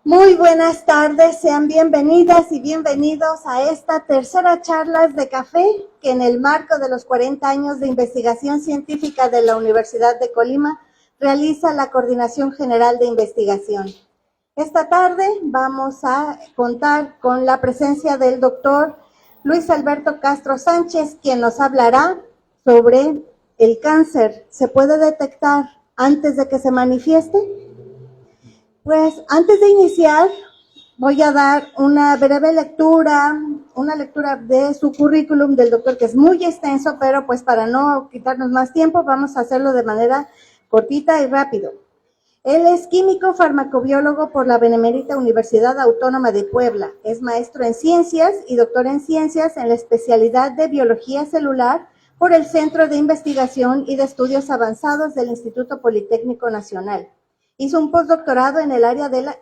Muy buenas tardes, sean bienvenidas y bienvenidos a esta tercera charla de café que en el marco de los 40 años de investigación científica de la Universidad de Colima realiza la Coordinación General de Investigación. Esta tarde vamos a contar con la presencia del doctor Luis Alberto Castro Sánchez, quien nos hablará sobre el cáncer. ¿Se puede detectar antes de que se manifieste? Pues antes de iniciar, voy a dar una breve lectura, de su currículum del doctor, que es muy extenso, pero pues para no quitarnos más tiempo, vamos a hacerlo de manera cortita y rápido. Él es químico farmacobiólogo por la Benemérita Universidad Autónoma de Puebla. Es maestro en ciencias y doctor en ciencias en la especialidad de biología celular por el Centro de Investigación y de Estudios Avanzados del Instituto Politécnico Nacional. Hizo un postdoctorado en el área de la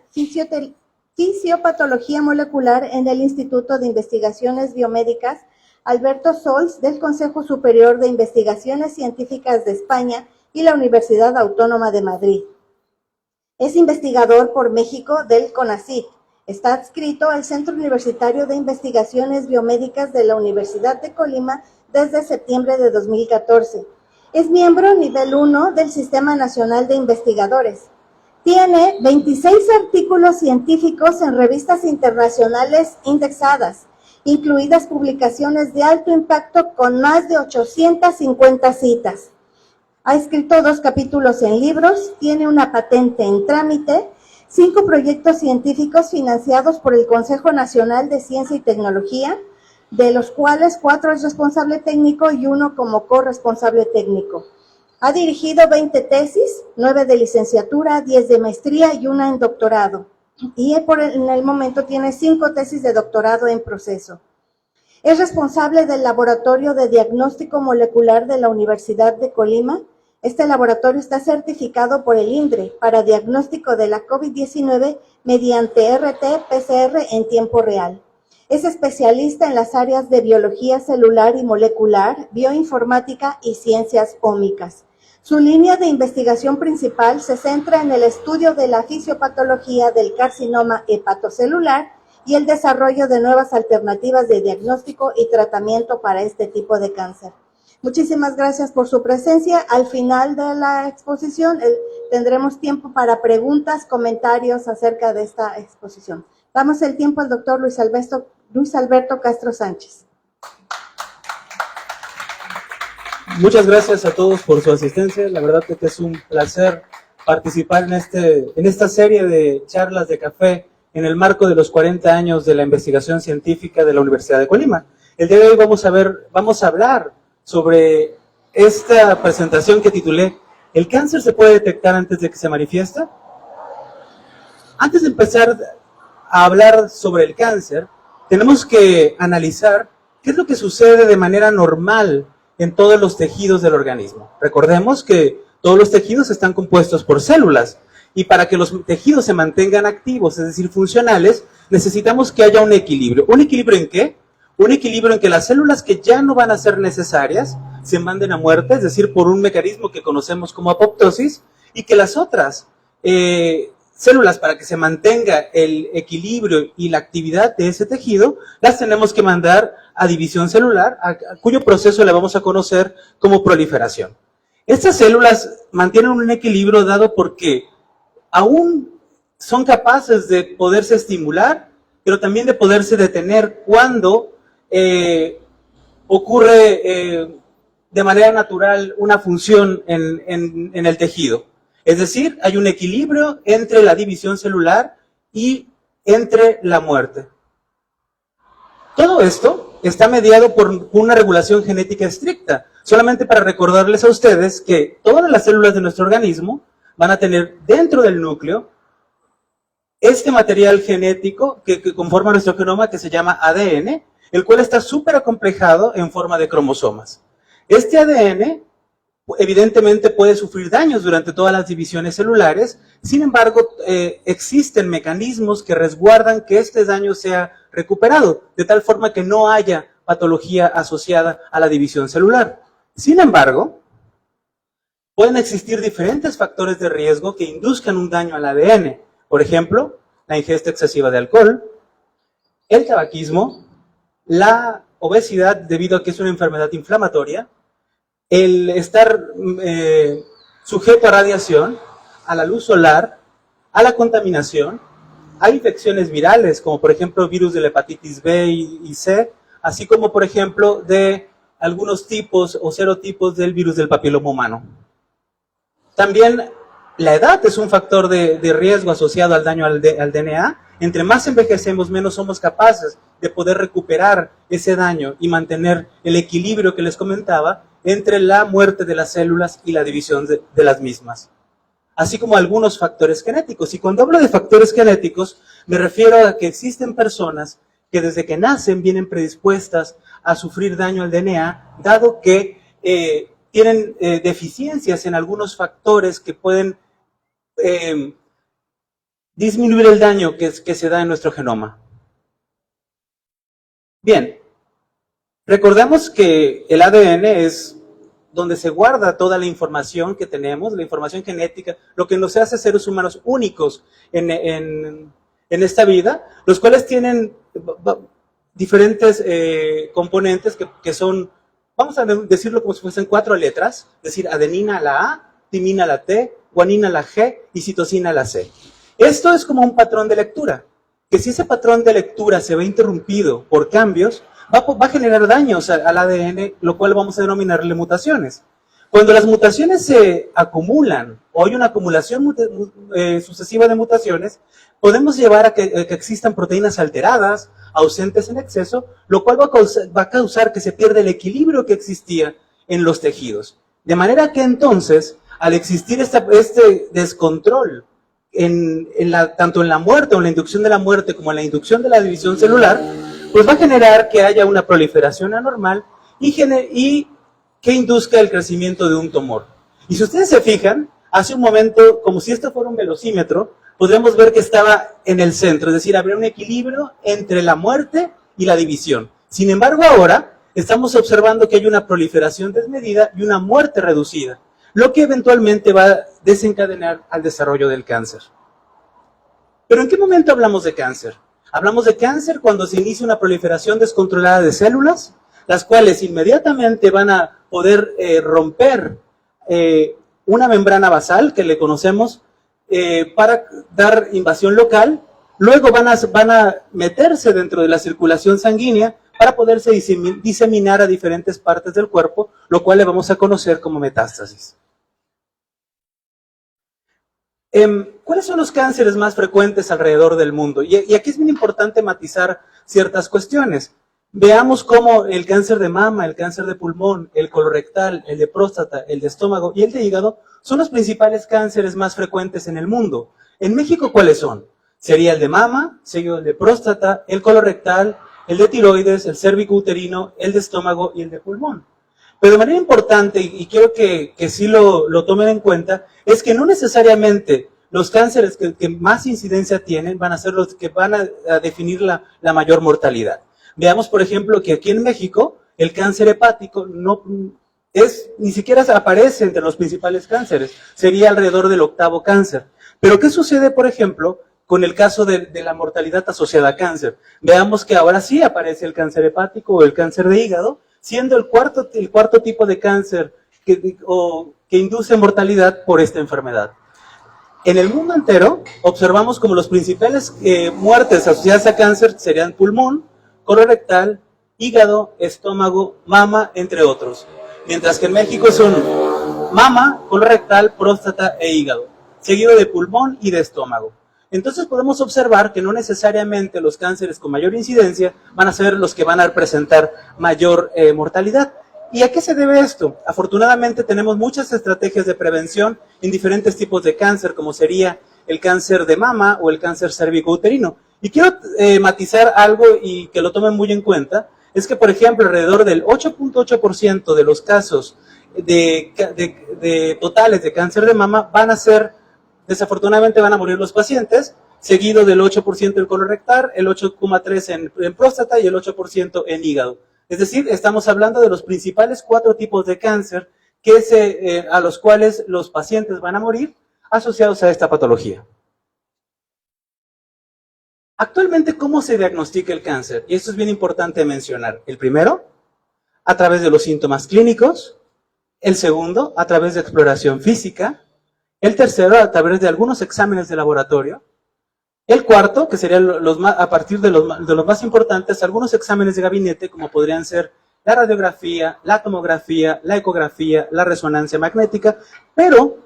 fisiopatología molecular en el Instituto de Investigaciones Biomédicas Alberto Sols del Consejo Superior de Investigaciones Científicas de España y la Universidad Autónoma de Madrid. Es investigador por México del CONACYT. Está adscrito al Centro Universitario de Investigaciones Biomédicas de la Universidad de Colima desde septiembre de 2014. Es miembro nivel 1 del Sistema Nacional de Investigadores. Tiene 26 artículos científicos en revistas internacionales indexadas, incluidas publicaciones de alto impacto con más de 850 citas. Ha escrito 2 capítulos en libros, tiene una patente en trámite, 5 proyectos científicos financiados por el Consejo Nacional de Ciencia y Tecnología, de los cuales 4 es responsable técnico y 1 como corresponsable técnico. Ha dirigido 20 tesis, 9 de licenciatura, 10 de maestría y 1 en doctorado. Y en el momento tiene 5 tesis de doctorado en proceso. Es responsable del Laboratorio de Diagnóstico Molecular de la Universidad de Colima. Este laboratorio está certificado por el INDRE para diagnóstico de la COVID-19 mediante RT-PCR en tiempo real. Es especialista en las áreas de biología celular y molecular, bioinformática y ciencias ómicas. Su línea de investigación principal se centra en el estudio de la fisiopatología del carcinoma hepatocelular y el desarrollo de nuevas alternativas de diagnóstico y tratamiento para este tipo de cáncer. Muchísimas gracias por su presencia. Al final de la exposición tendremos tiempo para preguntas, comentarios acerca de esta exposición. Damos el tiempo al doctor Luis Alberto Castro Sánchez. Muchas gracias a todos por su asistencia. La verdad que es un placer participar en esta serie de charlas de café en el marco de los 40 años de la investigación científica de la Universidad de Colima. El día de hoy vamos a hablar sobre esta presentación que titulé ¿El cáncer se puede detectar antes de que se manifiesta? Antes de empezar a hablar sobre el cáncer, tenemos que analizar qué es lo que sucede de manera normal en todos los tejidos del organismo. Recordemos que todos los tejidos están compuestos por células y para que los tejidos se mantengan activos, es decir, funcionales, necesitamos que haya un equilibrio. ¿Un equilibrio en qué? Un equilibrio en que las células que ya no van a ser necesarias se manden a muerte, es decir, por un mecanismo que conocemos como apoptosis, y que las otras células, para que se mantenga el equilibrio y la actividad de ese tejido, las tenemos que mandar a división celular, cuyo proceso le vamos a conocer como proliferación. Estas células mantienen un equilibrio dado porque aún son capaces de poderse estimular, pero también de poderse detener cuando ocurre de manera natural una función en el tejido. Es decir, hay un equilibrio entre la división celular y entre la muerte. Todo esto está mediado por una regulación genética estricta. Solamente para recordarles a ustedes que todas las células de nuestro organismo van a tener dentro del núcleo este material genético que conforma nuestro genoma, que se llama ADN, el cual está súper acomplejado en forma de cromosomas. Este ADN evidentemente puede sufrir daños durante todas las divisiones celulares, sin embargo, existen mecanismos que resguardan que este daño sea recuperado, de tal forma que no haya patología asociada a la división celular. Sin embargo, Pueden existir diferentes factores de riesgo que induzcan un daño al ADN. Por ejemplo, la ingesta excesiva de alcohol, el tabaquismo, la obesidad debido a que es una enfermedad inflamatoria, el estar sujeto a radiación, a la luz solar, a la contaminación, a infecciones virales, como por ejemplo virus de la hepatitis B y C, así como por ejemplo de algunos tipos o serotipos del virus del papiloma humano. También la edad es un factor de riesgo asociado al daño al DNA. Entre más envejecemos, menos somos capaces de poder recuperar ese daño y mantener el equilibrio que les comentaba entre la muerte de las células y la división de las mismas. Así como algunos factores genéticos. Y cuando hablo de factores genéticos, me refiero a que existen personas que desde que nacen vienen predispuestas a sufrir daño al DNA, dado que tienen deficiencias en algunos factores que pueden disminuir el daño que se da en nuestro genoma. Bien, recordemos que el ADN es donde se guarda toda la información que tenemos, la información genética, lo que nos hace seres humanos únicos en esta vida, los cuales tienen diferentes componentes que son, vamos a decirlo como si fuesen 4 letras, es decir, adenina a la A, timina a la T, guanina a la G y citosina a la C. Esto es como un patrón de lectura, que si ese patrón de lectura se ve interrumpido por cambios, va a generar daños al ADN, lo cual vamos a denominarle mutaciones. Cuando las mutaciones se acumulan, o hay una acumulación sucesiva de mutaciones, podemos llevar a que existan proteínas alteradas, ausentes en exceso, lo cual va a causar que se pierda el equilibrio que existía en los tejidos. De manera que entonces, al existir este descontrol, tanto en la muerte o en la inducción de la muerte como en la inducción de la división celular, pues va a generar que haya una proliferación anormal y que induzca el crecimiento de un tumor. Y si ustedes se fijan, hace un momento, como si esto fuera un velocímetro, podremos ver que estaba en el centro, es decir, habría un equilibrio entre la muerte y la división. Sin embargo, ahora estamos observando que hay una proliferación desmedida y una muerte reducida, lo que eventualmente va a desencadenar al desarrollo del cáncer. ¿Pero en qué momento hablamos de cáncer? Hablamos de cáncer cuando se inicia una proliferación descontrolada de células, las cuales inmediatamente van a poder romper una membrana basal que le conocemos para dar invasión local, luego van a meterse dentro de la circulación sanguínea para poderse diseminar a diferentes partes del cuerpo, lo cual le vamos a conocer como metástasis. ¿Cuáles son los cánceres más frecuentes alrededor del mundo? Y aquí es bien importante matizar ciertas cuestiones. Veamos cómo el cáncer de mama, el cáncer de pulmón, el colorectal, el de próstata, el de estómago y el de hígado son los principales cánceres más frecuentes en el mundo. En México, ¿cuáles son? Sería el de mama, seguido el de próstata, el colorectal, el de tiroides, el cérvico-uterino, el de estómago y el de pulmón. Pero de manera importante, y quiero que sí lo tomen en cuenta, es que no necesariamente los cánceres que más incidencia tienen van a ser los que van a definir la mayor mortalidad. Veamos, por ejemplo, que aquí en México el cáncer hepático ni siquiera aparece entre los principales cánceres, sería alrededor del 8º cáncer. Pero ¿qué sucede, por ejemplo, con el caso de la mortalidad asociada a cáncer? Veamos que ahora sí aparece el cáncer hepático o el cáncer de hígado, siendo el cuarto tipo de cáncer que induce mortalidad por esta enfermedad. En el mundo entero observamos como los principales muertes asociadas a cáncer serían pulmón, colorectal, hígado, estómago, mama, entre otros. Mientras que en México son mama, colorectal, próstata e hígado, seguido de pulmón y de estómago. Entonces podemos observar que no necesariamente los cánceres con mayor incidencia van a ser los que van a presentar mayor mortalidad. ¿Y a qué se debe esto? Afortunadamente tenemos muchas estrategias de prevención en diferentes tipos de cáncer, como sería el cáncer de mama o el cáncer cérvico-uterino. Y quiero matizar algo y que lo tomen muy en cuenta, es que, por ejemplo, alrededor del 8.8% de los casos totales de cáncer de mama desafortunadamente van a morir los pacientes, seguido del 8% en colorectal, el 8.3% en próstata y el 8% en hígado. Es decir, estamos hablando de los principales 4 tipos de cáncer a los cuales los pacientes van a morir asociados a esta patología. Actualmente, ¿cómo se diagnostica el cáncer? Y esto es bien importante mencionar. El primero, a través de los síntomas clínicos. El segundo, a través de exploración física. El tercero, a través de algunos exámenes de laboratorio. El cuarto, que sería a partir de los más importantes, algunos exámenes de gabinete, como podrían ser la radiografía, la tomografía, la ecografía, la resonancia magnética, pero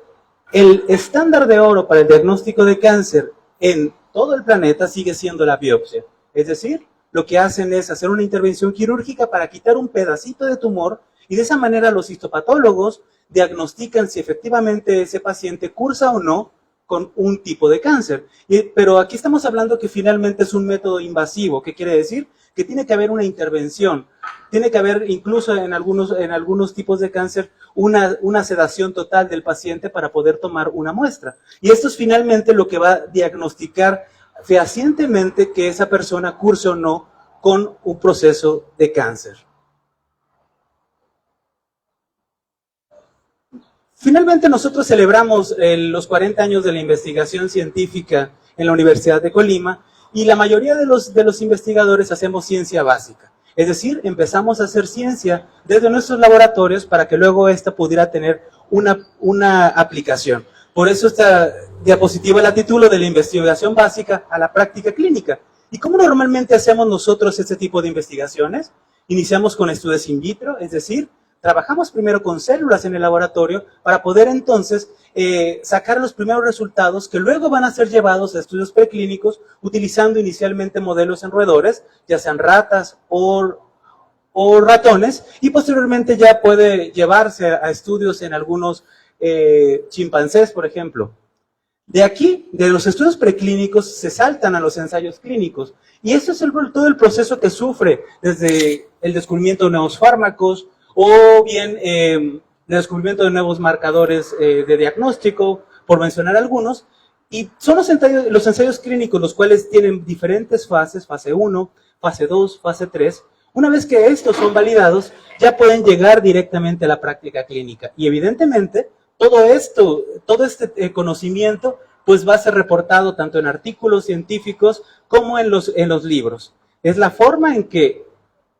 el estándar de oro para el diagnóstico de cáncer en todo el planeta sigue siendo la biopsia. Es decir, lo que hacen es hacer una intervención quirúrgica para quitar un pedacito de tumor y de esa manera los histopatólogos diagnostican si efectivamente ese paciente cursa o no con un tipo de cáncer. Pero aquí estamos hablando que finalmente es un método invasivo. ¿Qué quiere decir? Que tiene que haber una intervención. Tiene que haber incluso en algunos tipos de cáncer una sedación total del paciente para poder tomar una muestra. Y esto es finalmente lo que va a diagnosticar fehacientemente que esa persona curse o no con un proceso de cáncer. Finalmente nosotros celebramos los 40 años de la investigación científica en la Universidad de Colima y la mayoría de los investigadores hacemos ciencia básica. Es decir, empezamos a hacer ciencia desde nuestros laboratorios para que luego esta pudiera tener una aplicación. Por eso esta diapositiva la titulo de la investigación básica a la práctica clínica. ¿Y cómo normalmente hacemos nosotros este tipo de investigaciones? Iniciamos con estudios in vitro, es decir, trabajamos primero con células en el laboratorio para poder entonces sacar los primeros resultados que luego van a ser llevados a estudios preclínicos utilizando inicialmente modelos en roedores, ya sean ratas o ratones, y posteriormente ya puede llevarse a estudios en algunos chimpancés, por ejemplo. De aquí, de los estudios preclínicos, se saltan a los ensayos clínicos. Y eso es todo el proceso que sufre desde el descubrimiento de nuevos fármacos, o bien el descubrimiento de nuevos marcadores de diagnóstico, por mencionar algunos, y son los ensayos clínicos los cuales tienen diferentes fases, fase 1, fase 2, fase 3. Una vez que estos son validados, ya pueden llegar directamente a la práctica clínica. Y evidentemente, todo este conocimiento pues va a ser reportado tanto en artículos científicos como en los libros. Es la forma en que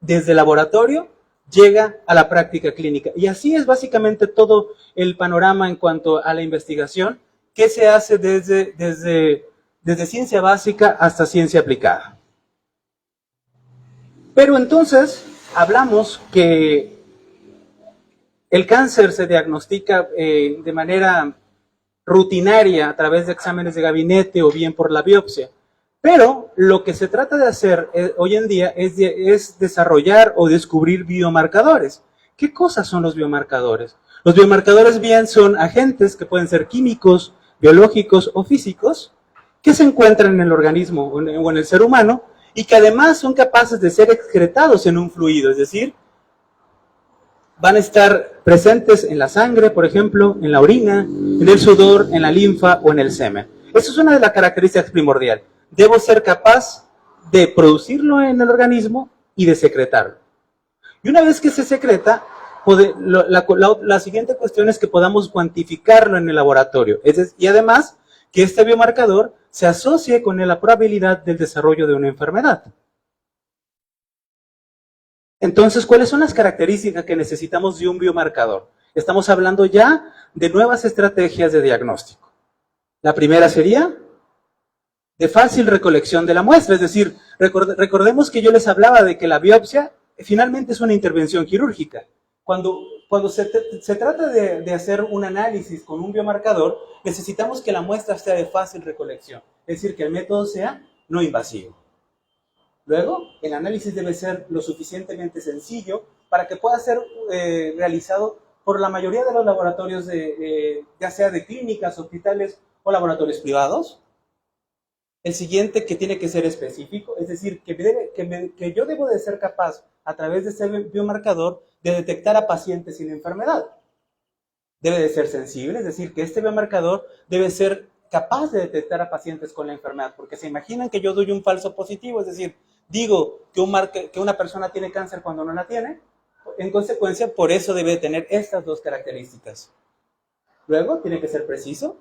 desde el laboratorio llega a la práctica clínica. Y así es básicamente todo el panorama en cuanto a la investigación que se hace desde ciencia básica hasta ciencia aplicada. Pero entonces hablamos que el cáncer se diagnostica de manera rutinaria a través de exámenes de gabinete o bien por la biopsia. Pero lo que se trata de hacer hoy en día es desarrollar o descubrir biomarcadores. ¿Qué cosas son los biomarcadores? Los biomarcadores bien son agentes que pueden ser químicos, biológicos o físicos que se encuentran en el organismo o en el ser humano y que además son capaces de ser excretados en un fluido, es decir, van a estar presentes en la sangre, por ejemplo, en la orina, en el sudor, en la linfa o en el semen. Eso es una de las características primordiales. Debo ser capaz de producirlo en el organismo y de secretarlo. Y una vez que se secreta, la siguiente cuestión es que podamos cuantificarlo en el laboratorio. Y además, que este biomarcador se asocie con la probabilidad del desarrollo de una enfermedad. Entonces, ¿cuáles son las características que necesitamos de un biomarcador? Estamos hablando ya de nuevas estrategias de diagnóstico. La primera sería de fácil recolección de la muestra, es decir, recordemos que yo les hablaba de que la biopsia finalmente es una intervención quirúrgica. Cuando se trata de hacer un análisis con un biomarcador, necesitamos que la muestra sea de fácil recolección, es decir, que el método sea no invasivo. Luego, el análisis debe ser lo suficientemente sencillo para que pueda ser realizado por la mayoría de los laboratorios, ya sea de clínicas, hospitales o laboratorios privados. El siguiente, que tiene que ser específico, es decir, que yo debo de ser capaz, a través de ese biomarcador, de detectar a pacientes sin enfermedad. Debe de ser sensible, es decir, que este biomarcador debe ser capaz de detectar a pacientes con la enfermedad, porque se imaginan que yo doy un falso positivo, es decir, digo que una persona tiene cáncer cuando no la tiene, en consecuencia, por eso debe tener estas dos características. Luego, tiene que ser preciso.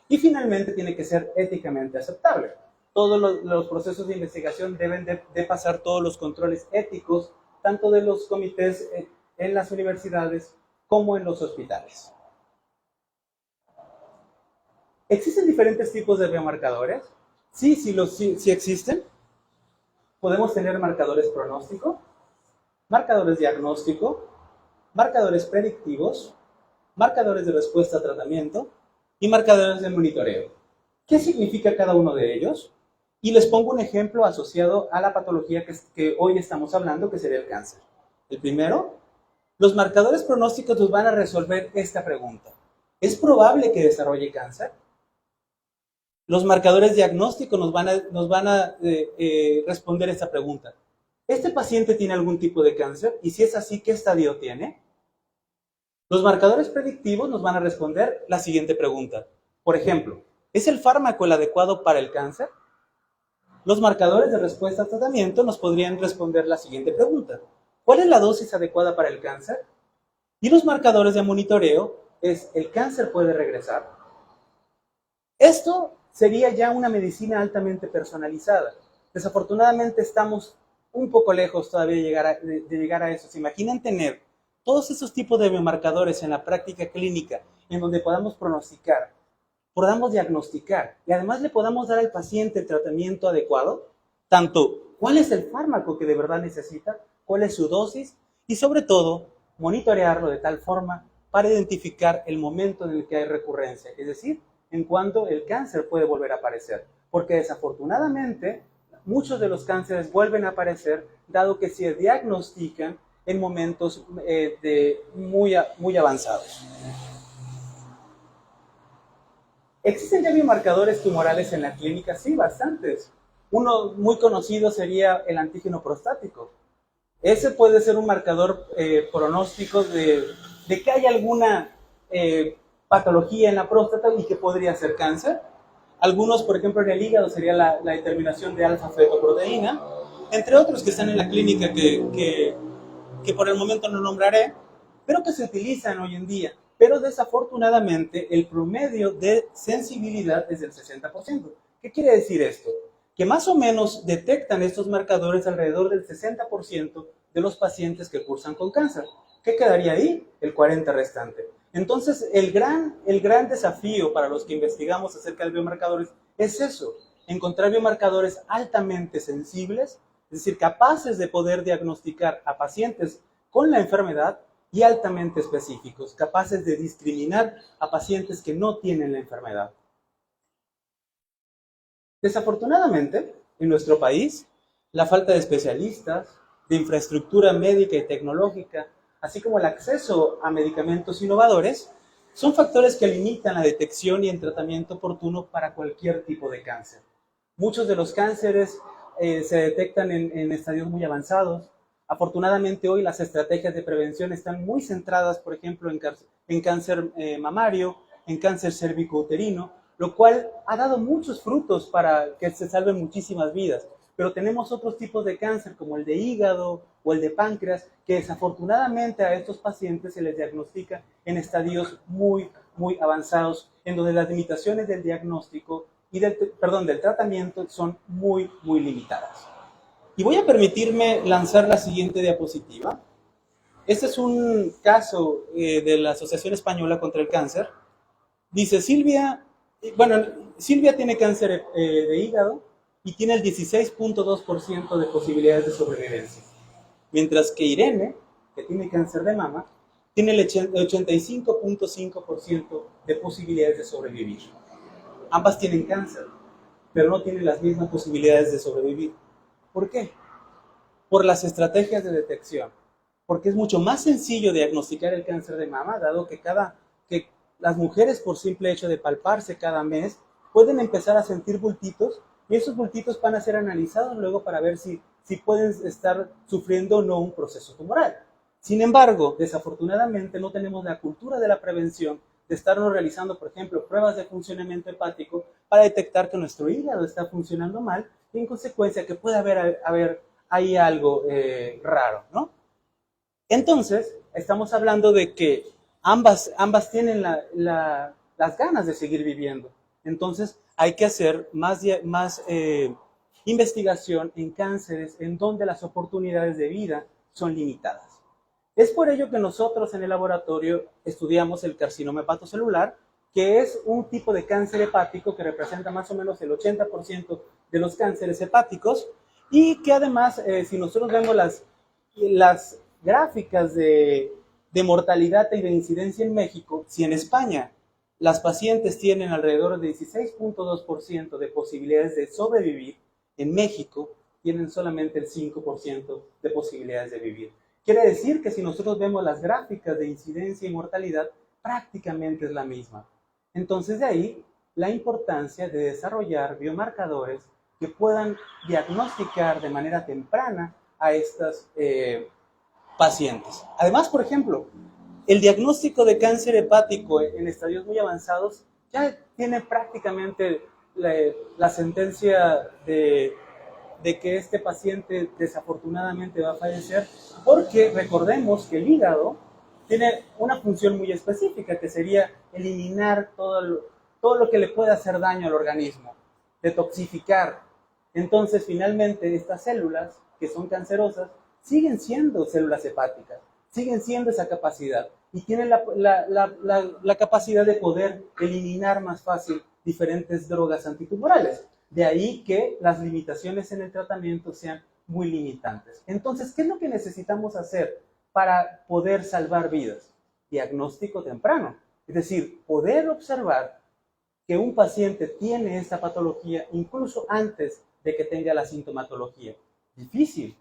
Y finalmente, tiene que ser éticamente aceptable. Todos los procesos de investigación deben de pasar todos los controles éticos, tanto de los comités en las universidades como en los hospitales. ¿Existen diferentes tipos de biomarcadores? Sí existen. Podemos tener marcadores pronóstico, marcadores diagnóstico, marcadores predictivos, marcadores de respuesta a tratamiento y marcadores de monitoreo. ¿Qué significa cada uno de ellos? Y les pongo un ejemplo asociado a la patología que hoy estamos hablando, que sería el cáncer. El primero, los marcadores pronósticos nos van a resolver esta pregunta. ¿Es probable que desarrolle cáncer? Los marcadores diagnósticos nos van a responder esta pregunta. ¿Este paciente tiene algún tipo de cáncer? Y si es así, ¿qué estadio tiene? Los marcadores predictivos nos van a responder la siguiente pregunta. Por ejemplo, ¿es el fármaco el adecuado para el cáncer? Los marcadores de respuesta a tratamiento nos podrían responder la siguiente pregunta. ¿Cuál es la dosis adecuada para el cáncer? Y los marcadores de monitoreo es, ¿el cáncer puede regresar? Esto sería ya una medicina altamente personalizada. Desafortunadamente estamos un poco lejos todavía de llegar a eso. ¿Se imaginan tener todos esos tipos de biomarcadores en la práctica clínica en donde podamos pronosticar, podamos diagnosticar y además le podamos dar al paciente el tratamiento adecuado? Tanto cuál es el fármaco que de verdad necesita, cuál es su dosis y sobre todo monitorearlo de tal forma para identificar el momento en el que hay recurrencia, es decir, en cuanto el cáncer puede volver a aparecer. Porque desafortunadamente muchos de los cánceres vuelven a aparecer dado que se diagnostican en momentos muy avanzados. ¿Existen ya biomarcadores tumorales en la clínica? Sí, bastantes. Uno muy conocido sería el antígeno prostático. Ese puede ser un marcador pronóstico de que hay alguna patología en la próstata y que podría ser cáncer. Algunos, por ejemplo, en el hígado sería la determinación de alfa-fetoproteína, entre otros que están en la clínica que por el momento no nombraré, pero que se utilizan hoy en día. Pero desafortunadamente el promedio de sensibilidad es del 60%. ¿Qué quiere decir esto? Que más o menos detectan estos marcadores alrededor del 60% de los pacientes que cursan con cáncer. ¿Qué quedaría ahí? El 40% restante. Entonces, el gran desafío para los que investigamos acerca de biomarcadores es eso, encontrar biomarcadores altamente sensibles, es decir, capaces de poder diagnosticar a pacientes con la enfermedad y altamente específicos, capaces de discriminar a pacientes que no tienen la enfermedad. Desafortunadamente, en nuestro país, la falta de especialistas, de infraestructura médica y tecnológica, así como el acceso a medicamentos innovadores, son factores que limitan la detección y el tratamiento oportuno para cualquier tipo de cáncer. Muchos de los cánceres se detectan en estadios muy avanzados. Afortunadamente hoy las estrategias de prevención están muy centradas, por ejemplo, en cáncer mamario, en cáncer cérvico-uterino, lo cual ha dado muchos frutos para que se salven muchísimas vidas. Pero tenemos otros tipos de cáncer, como el de hígado o el de páncreas, que desafortunadamente a estos pacientes se les diagnostica en estadios muy avanzados, en donde las limitaciones del diagnóstico y del tratamiento son muy limitadas. Y voy a permitirme lanzar la siguiente diapositiva. Este es un caso de la Asociación Española contra el Cáncer. Dice Silvia tiene cáncer de hígado y tiene el 16.2% de posibilidades de sobrevivencia. Mientras que Irene, que tiene cáncer de mama, tiene el 85.5% de posibilidades de sobrevivir. Ambas tienen cáncer, pero no tienen las mismas posibilidades de sobrevivir. ¿Por qué? Por las estrategias de detección. Porque es mucho más sencillo diagnosticar el cáncer de mama, dado que las mujeres, por simple hecho de palparse cada mes, pueden empezar a sentir bultitos, y esos bultitos van a ser analizados luego para ver si pueden estar sufriendo o no un proceso tumoral. Sin embargo, desafortunadamente no tenemos la cultura de la prevención de estarnos realizando, por ejemplo, pruebas de funcionamiento hepático para detectar que nuestro hígado está funcionando mal y en consecuencia que puede haber ahí algo raro, ¿no? Entonces, estamos hablando de que ambas tienen las ganas de seguir viviendo. Entonces, hay que hacer más investigación en cánceres en donde las oportunidades de vida son limitadas. Es por ello que nosotros en el laboratorio estudiamos el carcinoma hepatocelular, que es un tipo de cáncer hepático que representa más o menos el 80% de los cánceres hepáticos y que además, si nosotros vemos las gráficas de mortalidad y de incidencia en México, si en España las pacientes tienen alrededor de 16.2% de posibilidades de sobrevivir, en México tienen solamente el 5% de posibilidades de vivir. Quiere decir que si nosotros vemos las gráficas de incidencia y mortalidad, prácticamente es la misma. Entonces de ahí la importancia de desarrollar biomarcadores que puedan diagnosticar de manera temprana a estas pacientes. Además, por ejemplo, el diagnóstico de cáncer hepático en estadios muy avanzados ya tiene prácticamente la sentencia de que este paciente desafortunadamente va a fallecer, porque recordemos que el hígado tiene una función muy específica, que sería eliminar todo lo que le puede hacer daño al organismo, detoxificar. Entonces, finalmente, estas células que son cancerosas siguen siendo células hepáticas, siguen siendo esa capacidad y tienen la capacidad de poder eliminar más fácil diferentes drogas antitumorales. De ahí que las limitaciones en el tratamiento sean muy limitantes. Entonces, ¿qué es lo que necesitamos hacer para poder salvar vidas? Diagnóstico temprano. Es decir, poder observar que un paciente tiene esta patología incluso antes de que tenga la sintomatología. Difícil,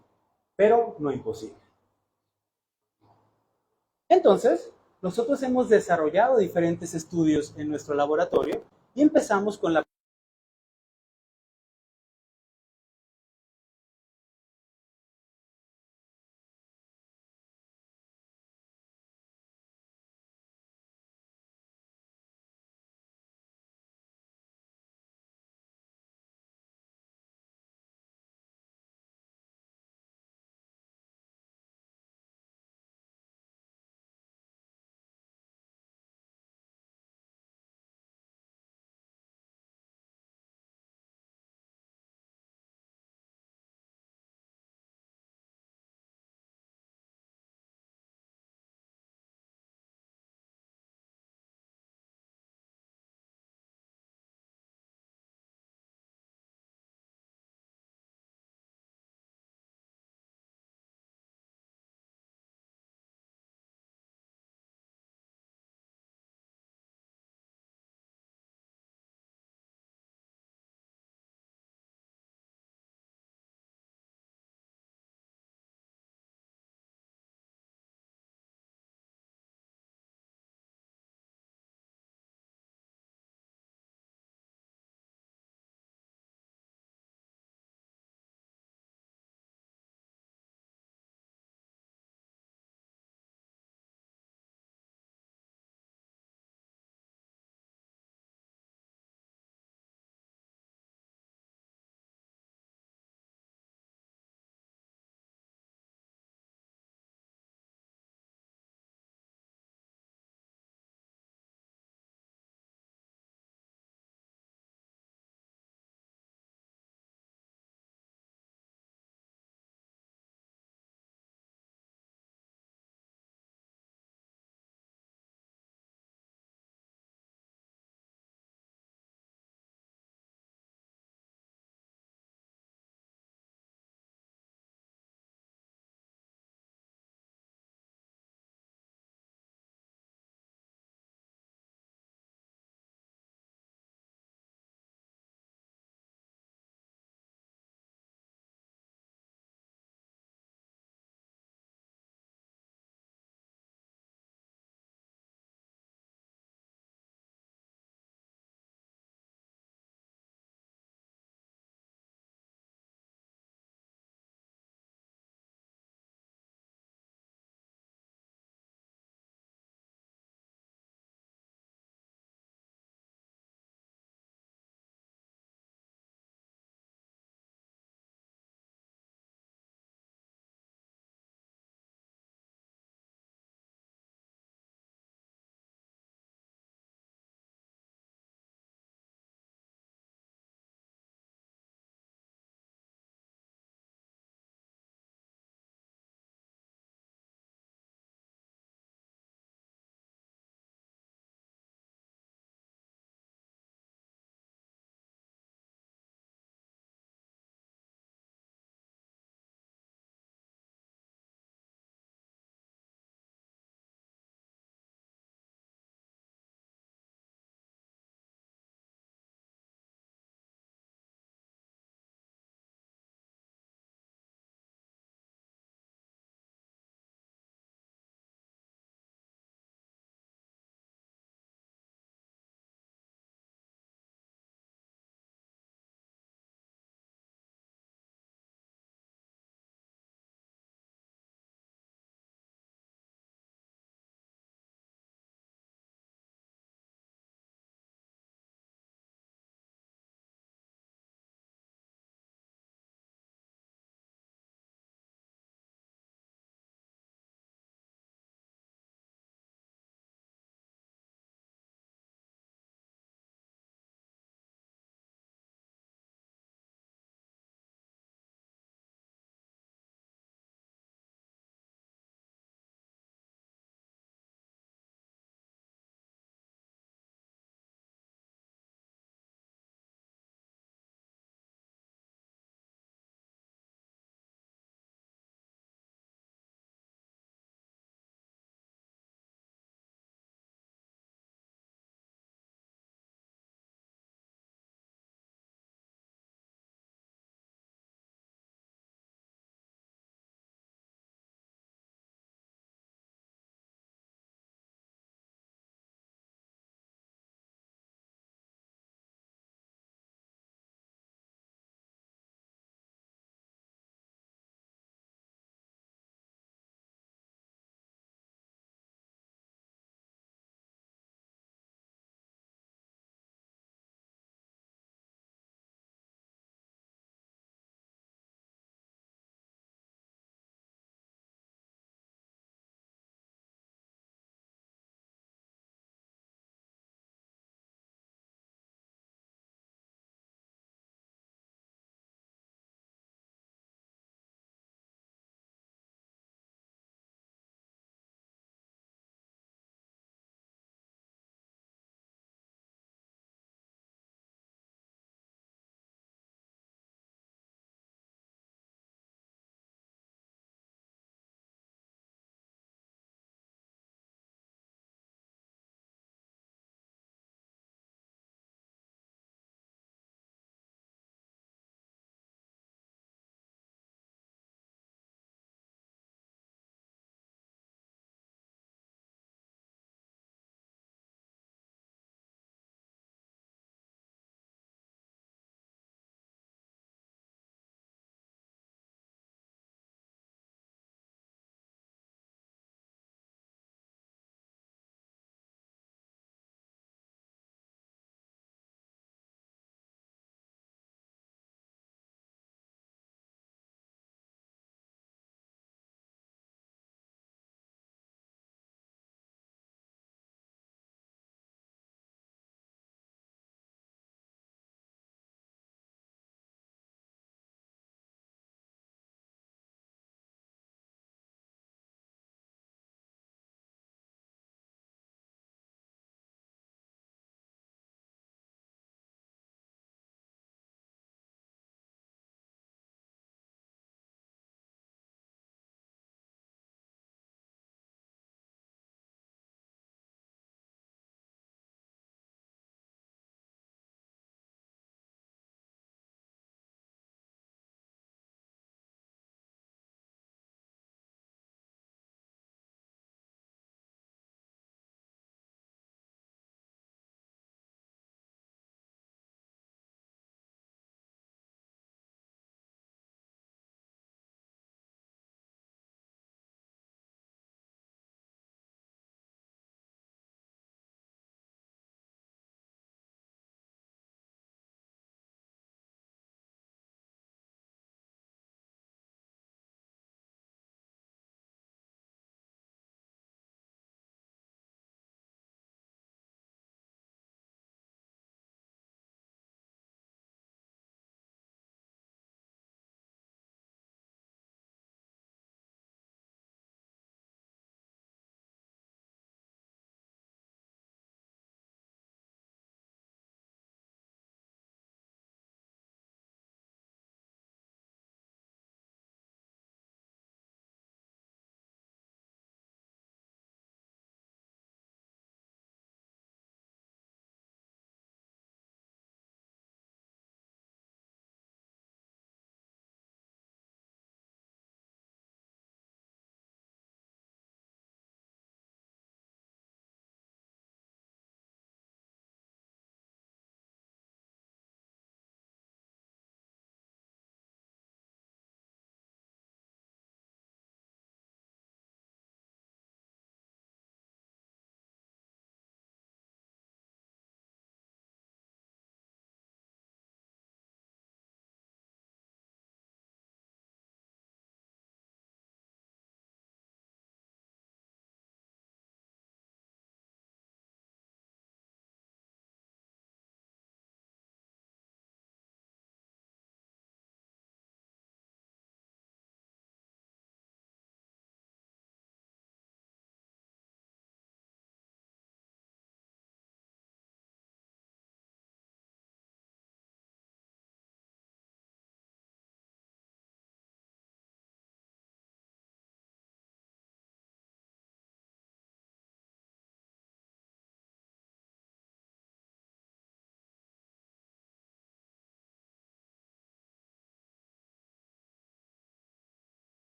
pero no imposible. Entonces, nosotros hemos desarrollado diferentes estudios en nuestro laboratorio y empezamos con la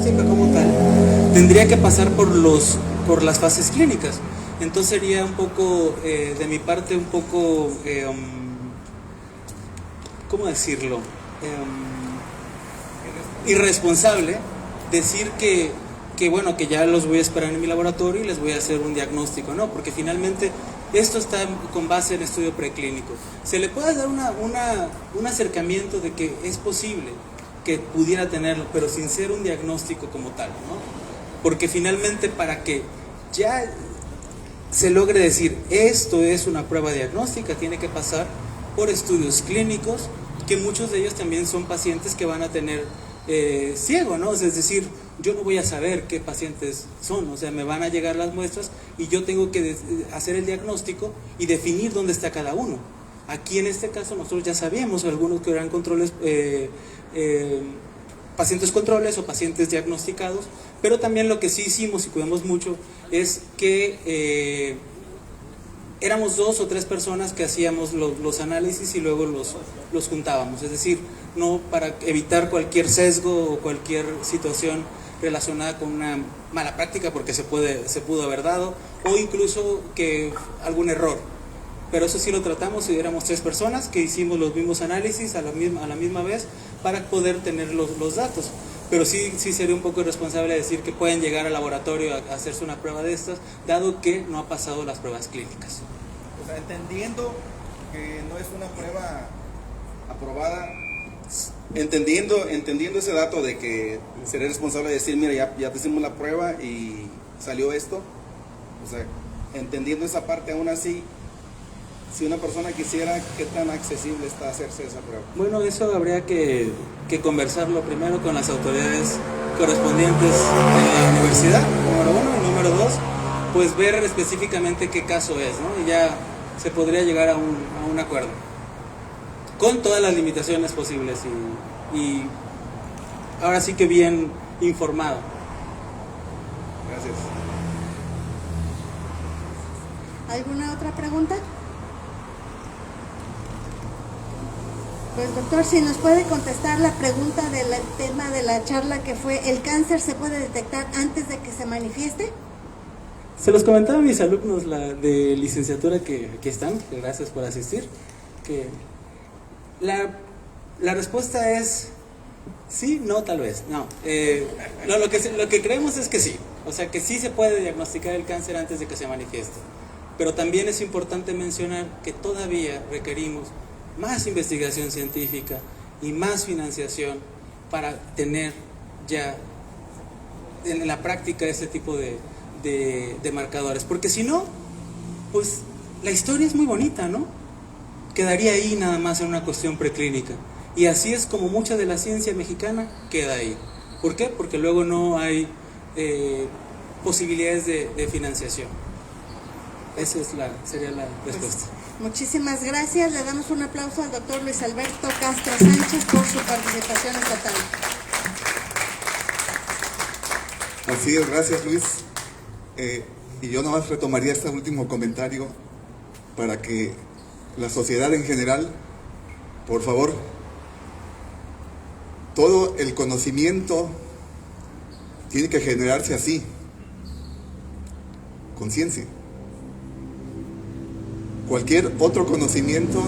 diagnóstica como tal tendría que pasar por las fases clínicas. Entonces sería un poco, de mi parte, un poco, ¿cómo decirlo? Irresponsable decir que bueno, que ya los voy a esperar en mi laboratorio y les voy a hacer un diagnóstico, no, porque finalmente esto está con base en estudio preclínico. Se le puede dar un acercamiento de que es posible que pudiera tenerlo, pero sin ser un diagnóstico como tal, ¿no? Porque finalmente para que ya se logre decir esto es una prueba diagnóstica, tiene que pasar por estudios clínicos, que muchos de ellos también son pacientes que van a tener ciego, ¿no? Es decir, yo no voy a saber qué pacientes son, o sea, me van a llegar las muestras y yo tengo que hacer el diagnóstico y definir dónde está cada uno. Aquí en este caso nosotros ya sabíamos algunos que eran controles, pacientes controles o pacientes diagnosticados, pero también lo que sí hicimos y cuidamos mucho es que éramos 2 o 3 personas que hacíamos los análisis y luego los juntábamos, es decir, no para evitar cualquier sesgo o cualquier situación relacionada con una mala práctica, porque se pudo haber dado, o incluso que algún error. Pero eso sí lo tratamos y éramos 3 personas que hicimos los mismos análisis a la misma vez para poder tener los datos. Pero sí sería un poco irresponsable decir que pueden llegar al laboratorio a hacerse una prueba de estas, dado que no ha pasado las pruebas clínicas. O sea, entendiendo que no es una prueba aprobada, entendiendo ese dato de que sería responsable de decir, mira, ya te hicimos la prueba y salió esto, o sea, entendiendo esa parte, aún así, si una persona quisiera, ¿qué tan accesible está hacerse esa prueba? Bueno, eso habría que conversarlo primero con las autoridades correspondientes en la universidad, número 1, y número 2, pues ver específicamente qué caso es, ¿no? Y ya se podría llegar a un acuerdo, con todas las limitaciones posibles y ahora sí que bien informado. Gracias. ¿Alguna otra pregunta? Pues doctor, si nos puede contestar la pregunta del tema de la charla que fue, ¿el cáncer se puede detectar antes de que se manifieste? Se los comentaba a mis alumnos de licenciatura que aquí están, que gracias por asistir, que la respuesta es sí, no, tal vez, no. Lo que creemos es que sí, o sea que sí se puede diagnosticar el cáncer antes de que se manifieste, pero también es importante mencionar que todavía requerimos más investigación científica y más financiación para tener ya en la práctica este tipo de marcadores, porque si no, pues la historia es muy bonita, ¿no? Quedaría ahí nada más en una cuestión preclínica, y así es como mucha de la ciencia mexicana queda ahí. ¿Por qué? Porque luego no hay posibilidades de financiación. Esa sería la respuesta. Muchísimas gracias. Le damos un aplauso al doctor Luis Alberto Castro Sánchez por su participación esta tarde. Así es, gracias Luis. Y yo nada más retomaría este último comentario para que la sociedad en general, por favor, todo el conocimiento tiene que generarse así, con ciencia. Cualquier otro conocimiento,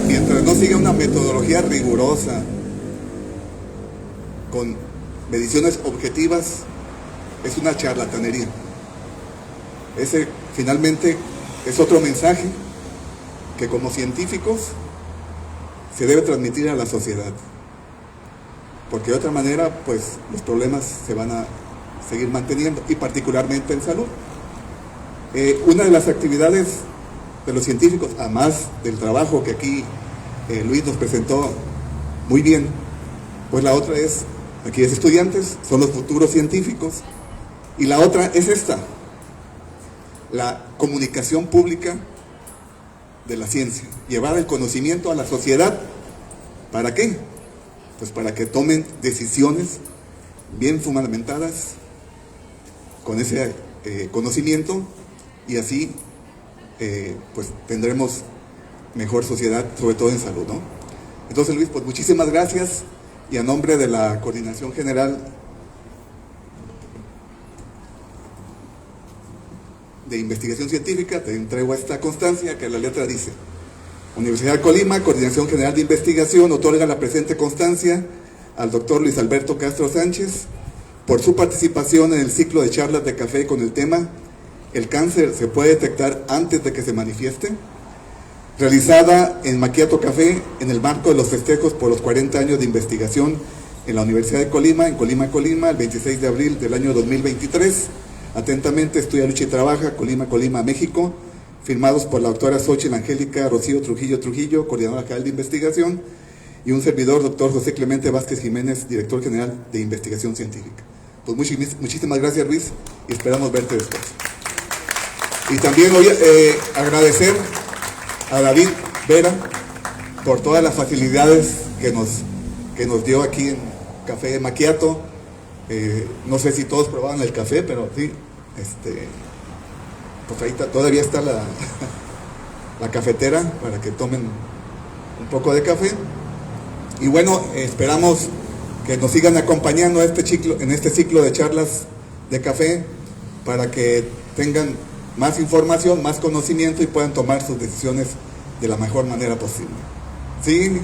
mientras no siga una metodología rigurosa, con mediciones objetivas, es una charlatanería. Ese finalmente es otro mensaje que como científicos se debe transmitir a la sociedad, porque de otra manera pues los problemas se van a seguir manteniendo, y particularmente en salud. Una de las actividades de los científicos, además del trabajo que aquí Luis nos presentó muy bien, pues la otra es, aquí es estudiantes, son los futuros científicos, y la otra es esta, la comunicación pública de la ciencia, llevar el conocimiento a la sociedad. ¿Para qué? Pues para que tomen decisiones bien fundamentadas con ese conocimiento, y así pues tendremos mejor sociedad, sobre todo en salud, ¿no? Entonces Luis, pues muchísimas gracias, y a nombre de la Coordinación General de Investigación Científica, te entrego esta constancia que la letra dice: Universidad de Colima, Coordinación General de Investigación, otorga la presente constancia al doctor Luis Alberto Castro Sánchez por su participación en el ciclo de charlas de café con el tema ¿El cáncer se puede detectar antes de que se manifieste?, realizada en Macchiato Café en el marco de los festejos por los 40 años de investigación en la Universidad de Colima, en Colima, el 26 de abril del año 2023. Atentamente, Estudia, Lucha y Trabaja, Colima, México, firmados por la doctora Xochitl Angélica Rocío Trujillo, coordinadora general de investigación, y un servidor, doctor José Clemente Vázquez Jiménez, director general de investigación científica. Pues muchísimas gracias, Luis, y esperamos verte después. Y también hoy agradecer a David Vera por todas las facilidades que nos dio aquí en Café Macchiato. No sé si todos probaban el café, pero sí, pues ahí todavía está la cafetera para que tomen un poco de café. Y bueno, esperamos que nos sigan acompañando en este ciclo de charlas de café para que tengan más información, más conocimiento y puedan tomar sus decisiones de la mejor manera posible. ¿Sí?